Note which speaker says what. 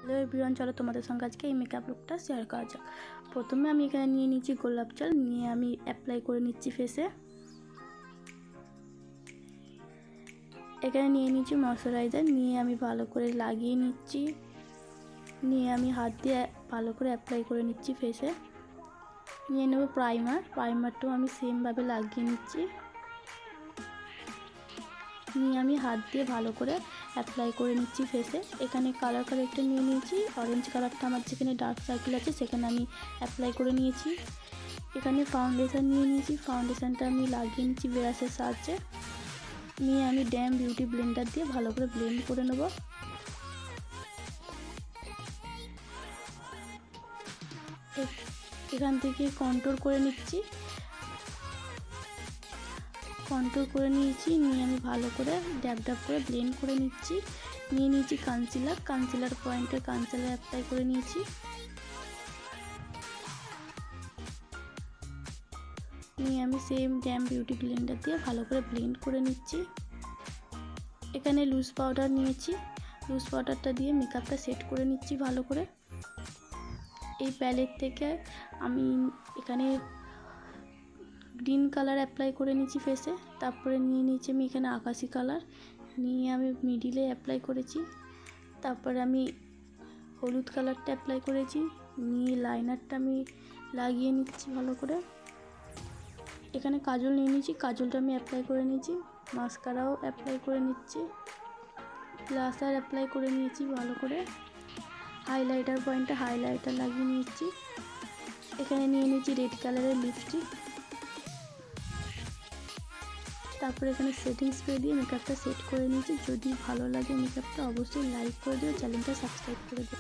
Speaker 1: Hello everyone, চলো তোমাদের সঙ্গে আজকে এই মেকআপ লুকটা শেয়ার করা যাক। প্রথমে আমি এখানে নিয়ে নিচ্ছি গোলাপ জল, নিয়ে আমি অ্যাপ্লাই করে নিচ্ছি ফেসে। এখানে নিয়ে নিচ্ছি ময়শ্চারাইজার, নিয়ে আমি ভালো করে লাগিয়ে নিচ্ছি। নিয়ে আমি হাত দিয়ে ভালো করে অ্যাপ্লাই করে নিচ্ছি ফেসে। নিয়ে নেব প্রাইমারটাও আমি সেমভাবে লাগিয়ে নিচ্ছি। নিয়ে আমি হাত দিয়ে ভালো করে অ্যাপ্লাই করে নিচ্ছি ফেসে। এখানে কালার কারেক্টার নিয়ে নিয়েছি, অরেঞ্জ কালারটা আমার যেখানে ডার্ক সার্কেল আছে সেখানে আমি অ্যাপ্লাই করে নিয়েছি। এখানে ফাউন্ডেশন নিয়ে নিয়েছি, ফাউন্ডেশনটা আমি লাগিয়ে নিচ্ছি ব্রাশের সাহায্যে। নিয়ে আমি ড্যাম বিউটি ব্লেন্ডার দিয়ে ভালো করে ব্লেন্ড করে নেব। এখান থেকে কন্ট্রোল করে নিচ্ছি, কন্ট্রোল করে নিয়েছি। নিয়ে আমি ভালো করে ড্যাব ড্যাব করে ব্লেন্ড করে নিচ্ছি। নিয়ে নিয়েছি কনসিলার পয়েন্টে কনসিলার অ্যাপ্লাই করে নিয়েছি। নিয়ে আমি সেম ড্যাম বিউটি ব্লেন্ডার দিয়ে ভালো করে ব্লেন্ড করে নিচ্ছি। এখানে লুজ পাউডার নিয়েছি, লুজ পাউডারটা দিয়ে মেকআপটা সেট করে নিচ্ছি ভালো করে। এই প্যালেট থেকে আমি এখানে গ্রিন কালার অ্যাপ্লাই করে নিচ্ছি ফেসে। তারপরে নিয়ে নিয়েছি আমি এখানে আকাশি কালার, নিয়ে আমি মিডিলে অ্যাপ্লাই করেছি। তারপরে আমি হলুদ কালারটা অ্যাপ্লাই করেছি। নিয়ে লাইনারটা আমি লাগিয়ে নিচ্ছি ভালো করে। এখানে কাজল নিয়ে নিয়েছি, কাজলটা আমি অ্যাপ্লাই করে নিয়েছি। মাস্কারাও অ্যাপ্লাই করে নিচ্ছি, ব্লাশার অ্যাপ্লাই করে নিয়েছি ভালো করে। হাইলাইটার পয়েন্টে হাইলাইটার লাগিয়ে নিচ্ছি। এখানে নিয়ে নিচ্ছি রেড কালারের লিপস্টিক। তারপরে এখানে সেটিং স্প্রে দিয়ে মেকআপটা সেট করে নিয়েছি। যদি ভালো লাগে মেকআপটা অবশ্যই লাইক করে দিও, চ্যানেলটা সাবস্ক্রাইব করে দিও।